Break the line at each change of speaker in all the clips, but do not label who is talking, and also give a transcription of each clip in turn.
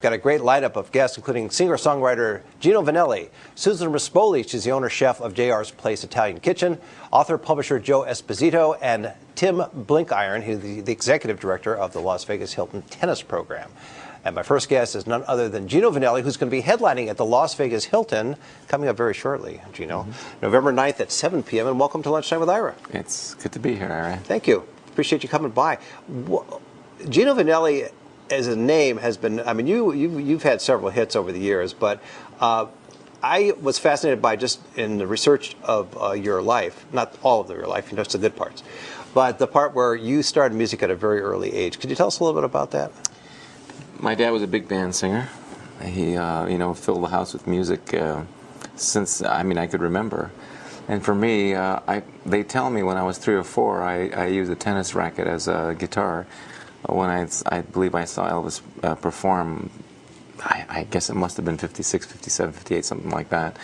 Got a great lineup of guests, including singer-songwriter Gino Vannelli, Susan Rispoli, she's the owner-chef of JR's Place Italian Kitchen, author-publisher Joe Esposito, and Tim Blinkiron, who's the executive director of the Las Vegas Hilton tennis program. And my first guest is none other than Gino Vannelli, who's going to be headlining at the Las Vegas Hilton coming up very shortly, Gino. November 9th at 7 p.m. And welcome to Lunchtime with Ira.
It's good to be here, Ira.
Thank you. Appreciate you coming by. Gino Vannelli, as a name, has been, I mean, you've had several hits over the years, but I was fascinated by, just in the research of your life, not all of your life, just the good parts, but the part where you started music at a very early age. Could you tell us a little bit about that?
My dad was a big band singer. He, filled the house with music since, I could remember. And for me, they tell me when I was 3 or 4, I used a tennis racket as a guitar. When I believe I saw Elvis perform, I guess it must have been 56, 57, 58, something like that.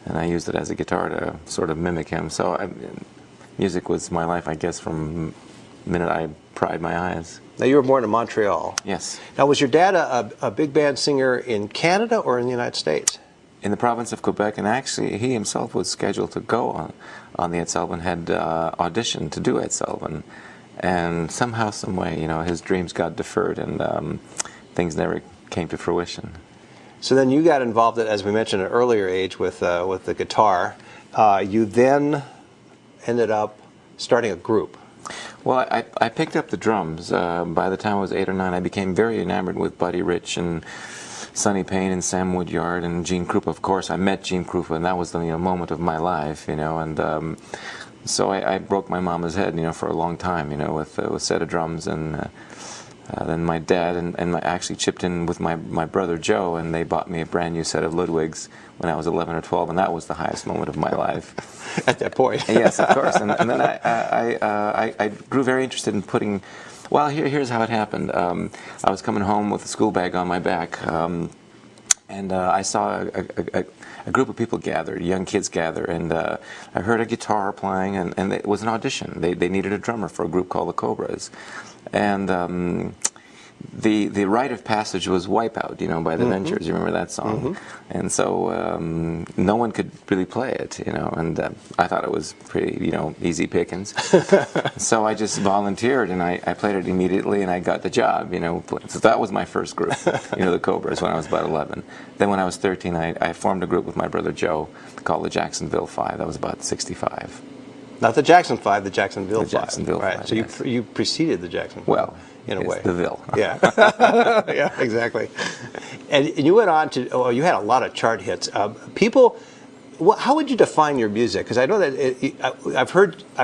And I used it as a guitar to sort of mimic him. So music was my life, I guess, from the minute I pried my eyes.
Now, you were born in Montreal.
Yes.
Now, was your dad a big band singer in Canada or in the United States?
In the province of Quebec, and actually he himself was scheduled to go on the Ed Sullivan, had auditioned to do Ed Sullivan. And somehow, some way, his dreams got deferred, and things never came to fruition.
So then you got involved, as we mentioned, at an earlier age with the guitar. You then ended up starting a group.
Well, I picked up the drums. By the time I was 8 or 9, I became very enamored with Buddy Rich and Sonny Payne and Sam Woodyard and Gene Krupa. Of course, I met Gene Krupa, and that was the moment of my life, and. So I broke my mama's head, for a long time, with a set of drums, and then my dad and I actually chipped in with my brother Joe, and they bought me a brand new set of Ludwigs when I was 11 or 12, and that was the highest moment of my life.
At that point.
Yes, of course. And then I grew very interested in putting. Well, here's how it happened. I was coming home with a school bag on my back. And I saw a group of people gathered, young kids gather, and I heard a guitar playing, and it was an audition. They needed a drummer for a group called the Cobras. And the rite of passage was Wipeout, by the Ventures. You remember that song? And so no one could really play it, and I thought it was pretty, easy pickings. So I just volunteered, and I played it immediately, and I got the job, So that was my first group, the Cobras, when I was about 11. Then when I was 13, I formed a group with my brother Joe called the Jacksonville Five. That was about 65.
Not the Jackson Five, the Jacksonville Five.
The Jacksonville
right.
Five,
So
yes.
you preceded the Jackson Five.
Well,
in a way.
The Ville.
Yeah. Yeah, exactly. And you went on to, you had a lot of chart hits. How would you define your music? Because I know that I've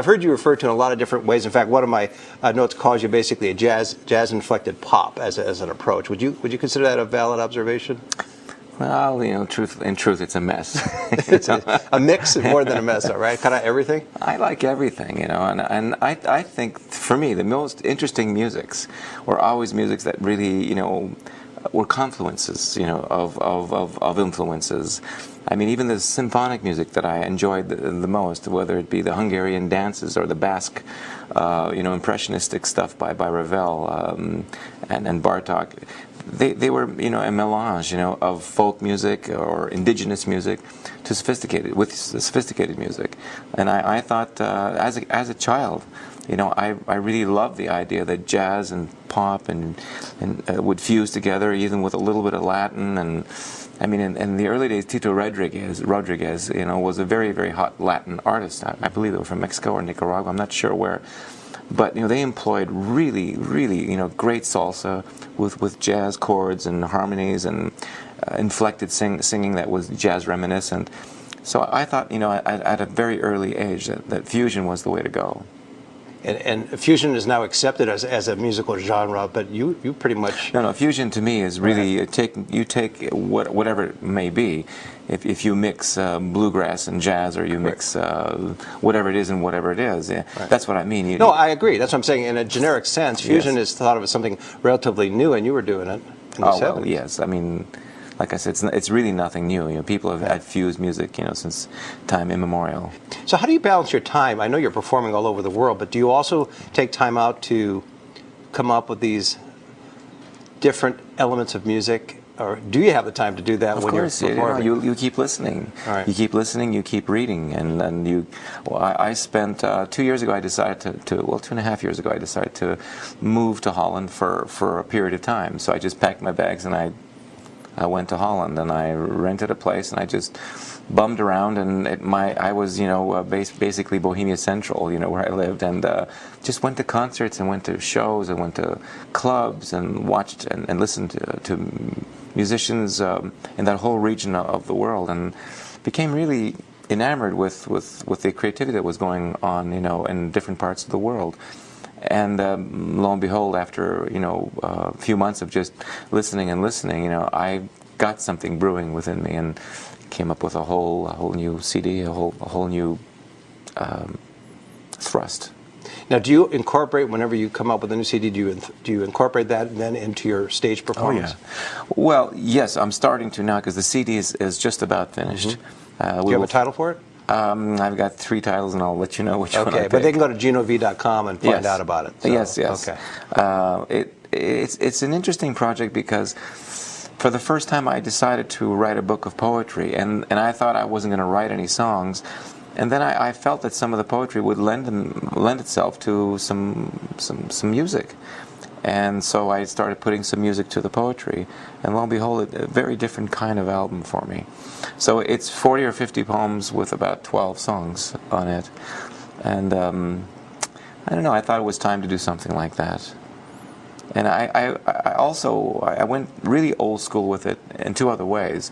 heard you referred to in a lot of different ways. In fact, one of my notes calls you basically a jazz-inflected pop as an approach. Would you consider that a valid observation?
Well, in truth, it's a mess.
It's a mix more than a mess, all right? Kind of everything?
I like everything, and I think, for me, the most interesting musics were always musics that really, were confluences, of influences. I mean, even the symphonic music that I enjoyed the most, whether it be the Hungarian dances or the Basque, impressionistic stuff by Ravel and Bartok, they were, a melange, of folk music or indigenous music to sophisticated music. And I thought, as a child, I really loved the idea that jazz and pop and would fuse together, even with a little bit of Latin. And I mean, in the early days, Tito Rodriguez, was a very, very hot Latin artist. I believe they were from Mexico or Nicaragua. I'm not sure where. But they employed really, really, great salsa with jazz chords and harmonies and inflected singing that was jazz reminiscent. So I thought, at a very early age, that fusion was the way to go.
And fusion is now accepted as a musical genre, but you pretty much...
No, fusion to me is really, you take whatever it may be. If you mix bluegrass and jazz, or you mix whatever it is and whatever it is, that's what I mean.
No, I agree. That's what I'm saying. In a generic sense, fusion is thought of as something relatively new, and you were doing it in the 70s.
Well, yes. I mean, like I said, it's really nothing new. People have had fused music, since time immemorial.
So how do you balance your time? I know you're performing all over the world, but do you also take time out to come up with these different elements of music or do you have the time to do that
Of
when
course,
you're performing?
you keep listening.
All right.
You keep listening, you keep reading. And you, well, I spent, 2 years ago I decided well, 2.5 years ago I decided to move to Holland for a period of time. So I just packed my bags and I went to Holland and I rented a place and I just bummed around, and I was, basically Bohemia Central, where I lived, and just went to concerts and went to shows and went to clubs and watched and listened to musicians in that whole region of the world, and became really enamored with the creativity that was going on, in different parts of the world. And lo and behold, after a few months of just listening and listening, I got something brewing within me, and came up with a whole new CD, a whole new thrust.
Now, do you incorporate, whenever you come up with a new CD, do you incorporate that then into your stage performance?
Oh, yeah. Well, yes, I'm starting to now, because the CD is just about finished.
Mm-hmm. Do you have a title for it?
I've got 3 titles, and I'll let you know which one I pick.
Okay, but they can go to GinoV.com and find out about it. So,
yes.
Okay.
It's an interesting project because for the first time I decided to write a book of poetry, and I thought I wasn't going to write any songs. And then I felt that some of the poetry would lend itself to some music. And so I started putting some music to the poetry, and lo and behold, a very different kind of album for me. So it's 40 or 50 poems with about 12 songs on it. And I don't know, I thought it was time to do something like that. And I also went really old school with it in 2 other ways.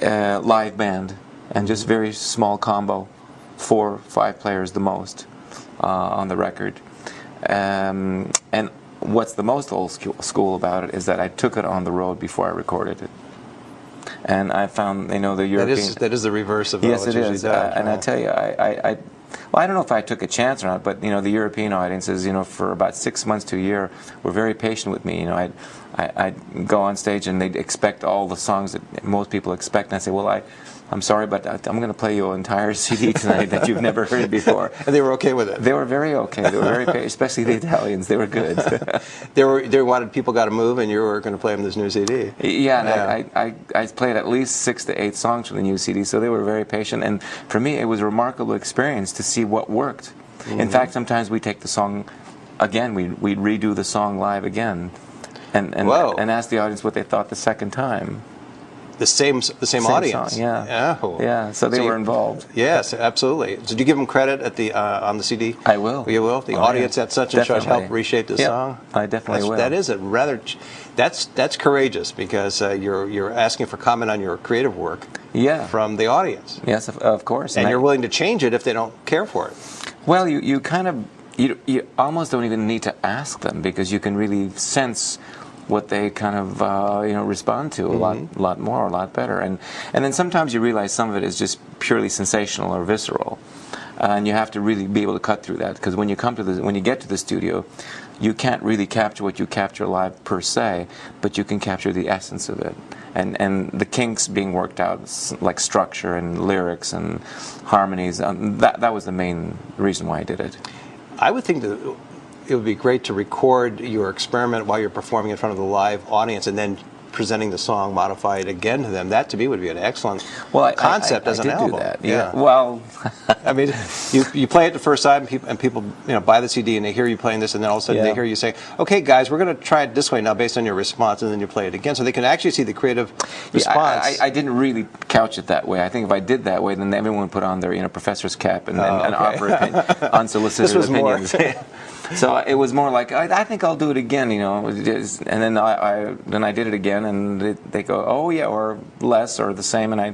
Live band, and just very small combo, 4 or 5 players the most on the record. And what's the most old school about it is that I took it on the road before I recorded it. And I found, the European...
That is the reverse of
yes,
what
it
usually
is.
does.
And I tell you, I don't know if I took a chance or not, but the European audiences, for about 6 months to a year, were very patient with me. I'd go on stage and they'd expect all the songs that most people expect, and I'd say, well, I'm sorry, but I'm going to play you an entire CD tonight that you've never heard before.
And they were okay with it.
They were very okay. They were very patient, especially the Italians. They were good.
They wanted People Got to Move, and you were going to play them this new CD.
Yeah, and I played at least 6 to 8 songs from the new CD, so they were very patient. And for me, it was a remarkable experience to see what worked. Mm-hmm. In fact, sometimes we take the song again, we'd redo the song live again, and ask the audience what they thought the second time.
The same audience.
Song, yeah.
Oh.
Yeah. So they were involved.
Yes, absolutely. So do you give them credit at the on the CD?
I will.
You will. The audience at such and such helped reshape the song.
I definitely will.
That is a rather. That's courageous, because you're asking for comment on your creative work.
Yeah.
From the audience.
Yes, of course.
And you're willing to change it if they don't care for it.
Well, you kind of you almost don't even need to ask them, because you can really sense what they kind of respond to a lot more, a lot better, and then sometimes you realize some of it is just purely sensational or visceral, and you have to really be able to cut through that, because when you get to the studio, you can't really capture what you capture live per se, but you can capture the essence of it, and the kinks being worked out, like structure and lyrics and harmonies. That was the main reason why I did it.
I would think that it would be great to record your experiment while you're performing in front of the live audience, and then presenting the song modified again to them. That, to me, would be an excellent concept as an album.
I did do that. Yeah. Well,
I mean, you play it the first time, and people buy the CD, and they hear you playing this, and then all of a sudden they hear you say, "Okay, guys, we're going to try it this way now, based on your response," and then you play it again, so they can actually see the creative response.
I didn't really couch it that way. I think if I did that way, then everyone would put on their professor's cap and offer unsolicited opinions. So it was more like, I think I'll do it again, and then I did it again, and they go, oh yeah, or less, or the same, and I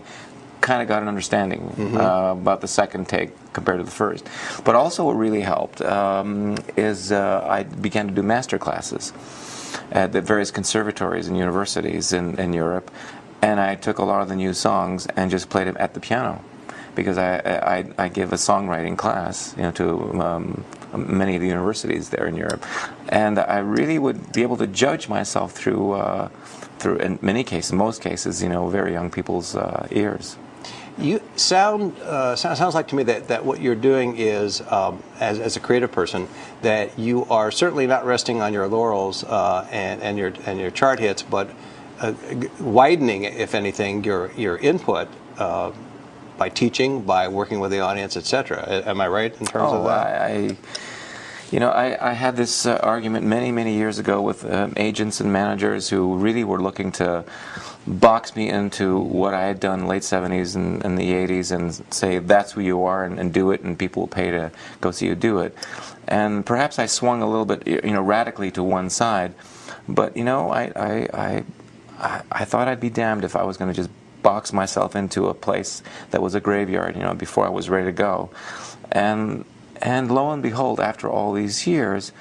kind of got an understanding about the second take compared to the first. But also what really helped is I began to do master classes at the various conservatories and universities in Europe, and I took a lot of the new songs and just played them at the piano, because I give a songwriting class, to many of the universities there in Europe, and I really would be able to judge myself through in many cases, most cases, very young people's ears.
You sounds like to me that what you're doing is, as a creative person, that you are certainly not resting on your laurels and your chart hits, but widening, if anything, your input by teaching, by working with the audience, etc. Am I right in terms of that?
I had this argument many years ago with agents and managers who really were looking to box me into what I had done in the late 70s and the 80s and say that's who you are and do it and people will pay to go see you do it. And perhaps I swung a little bit radically to one side, but I thought I'd be damned if I was going to just box myself into a place that was a graveyard before I was ready to go. And lo and behold, after all these years,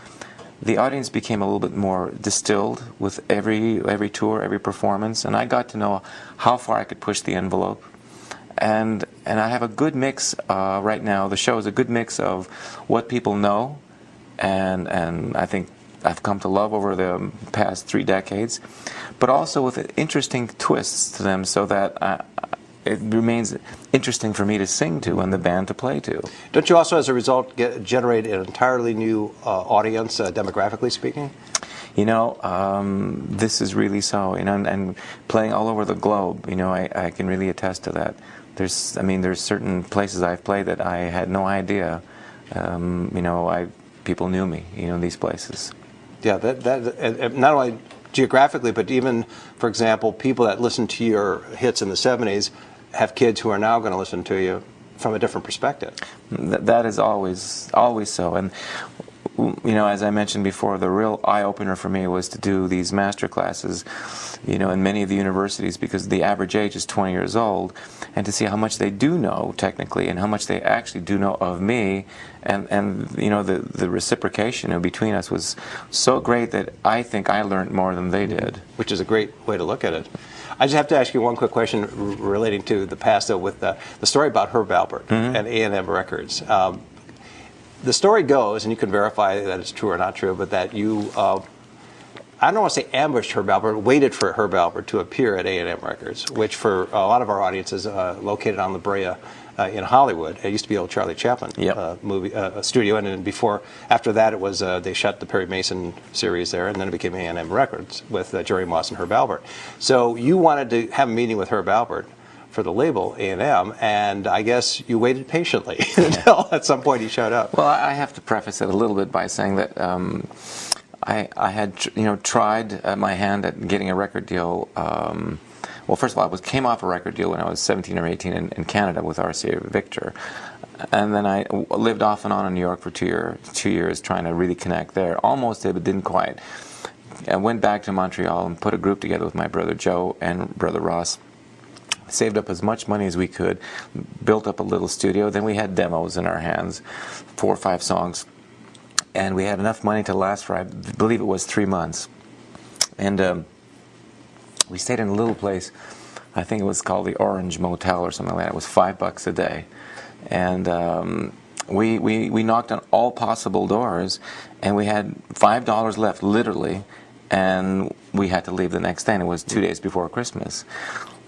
the audience became a little bit more distilled with every tour, every performance, and I got to know how far I could push the envelope. And I have a good mix right now. The show is a good mix of what people know, and I think I've come to love over the past 3 decades, but also with interesting twists to them, so that it remains interesting for me to sing to and the band to play to.
Don't you also, as a result, generate an entirely new audience, demographically speaking?
This is really so. And playing all over the globe, I can really attest to that. There's certain places I've played that I had no idea. People knew me, in these places.
Yeah, that not only geographically, but even, for example, people that listened to your hits in the 70s have kids who are now going to listen to you from a different perspective.
That is always so. And as I mentioned before, the real eye-opener for me was to do these master classes, in many of the universities, because the average age is 20 years old, and to see how much they do know technically and how much they actually do know of me, and the reciprocation between us was so great that I think I learned more than they did.
Which is a great way to look at it. I just have to ask you one quick question relating to the past, though, with the story about Herb Alpert and A&M Records. The story goes, and you can verify that it's true or not true, but that you, I don't want to say ambushed Herb Alpert, waited for Herb Alpert to appear at A&M Records, which for a lot of our audiences located on La Brea in Hollywood. It used to be old Charlie Chaplin movie studio, and then after that it was they shut the Perry Mason series there, and then it became A&M Records with Jerry Moss and Herb Alpert. So you wanted to have a meeting with Herb Alpert for the label A&M, and I guess you waited patiently until at some point he showed up.
Well, I have to preface it a little bit by saying that I had tried my hand at getting a record deal. Well, first of all, I came off a record deal when I was 17 or 18 in Canada with RCA Victor, and then I lived off and on in New York for 2 years trying to really connect there. Almost did, but didn't quite. I went back to Montreal and put a group together with my brother Joe and brother Ross. Saved up as much money as we could, built up a little studio. Then we had demos in our hands, 4 or 5 songs, and we had enough money to last for, I believe it was 3 months. And we stayed in a little place, I think it was called the Orange Motel or something like that. It was $5 a day. And we knocked on all possible doors, and we had $5 left, literally, and we had to leave the next day, and it was 2 days before Christmas.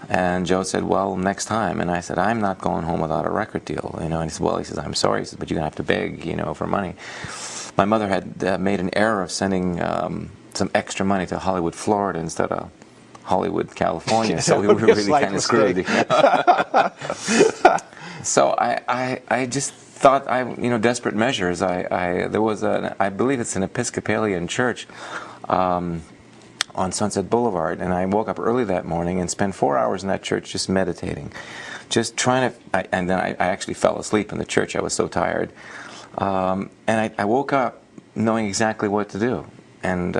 And Joe said, well, next time. And I said, I'm not going home without a record deal. And he said, well, I'm sorry. He said, but you're going to have to beg, for money. My mother had made an error of sending some extra money to Hollywood, Florida instead of Hollywood, California. So we were really kind of screwed. So I just thought, desperate measures. There was I believe it's an Episcopalian church on Sunset Boulevard, and I woke up early that morning and spent 4 hours in that church just meditating, just trying to, and then I actually fell asleep in the church. I was so tired. And I woke up knowing exactly what to do. And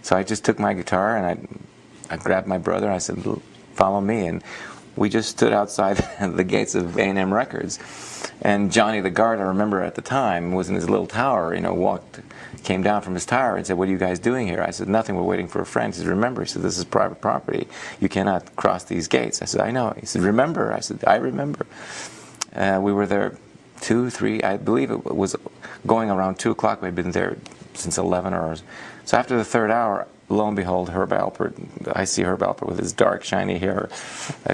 so I just took my guitar and I grabbed my brother. I said, follow me. And we just stood outside the gates of A&M Records. And Johnny the guard, I remember at the time, was in his little tower, came down from his tower and said, what are you guys doing here? I said, nothing, we're waiting for a friend. He said, remember, he said, this is private property. You cannot cross these gates. I said, I know. He said, remember? I said, I remember. We were there 2, 3, I believe it was going around 2 o'clock. We'd been there since 11 hours. So after the 3rd hour, lo and behold, Herb Alpert, I see Herb Alpert with his dark, shiny hair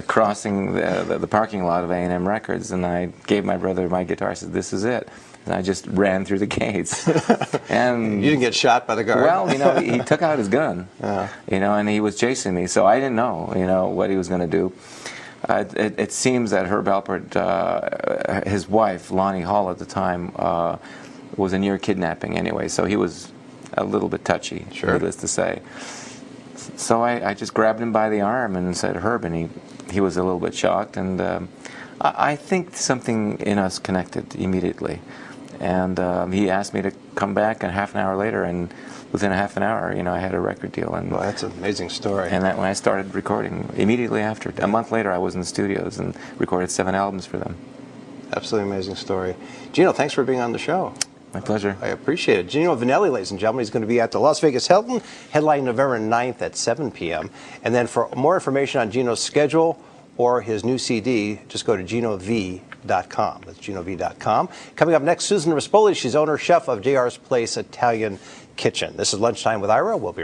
crossing the parking lot of A&M Records, and I gave my brother my guitar. I said, this is it. And I just ran through the gates. And
you didn't get shot by the guard?
Well, he took out his gun, and he was chasing me, so I didn't know, what he was going to do. It seems that Herb Alpert, his wife, Lonnie Hall at the time, was a near kidnapping anyway, so he was a little bit touchy, needless to say. So I just grabbed him by the arm and said, Herb, and he was a little bit shocked, and I think something in us connected immediately. And he asked me to come back, and half an hour later, and within a half an hour, I had a record deal. And
well, that's an amazing story.
And when I started recording, immediately after, a month later, I was in the studios and recorded 7 albums for them.
Absolutely amazing story. Gino, thanks for being on the show.
My pleasure.
I appreciate it. Gino Vannelli, ladies and gentlemen, he's going to be at the Las Vegas Hilton, headlining November 9th at 7 p.m. And then for more information on Gino's schedule or his new CD, just go to GinoV.com. That's GinoV.com. Coming up next, Susan Rispoli. She's owner chef of JR's Place Italian Kitchen. This is Lunchtime with Ira. We'll be right back.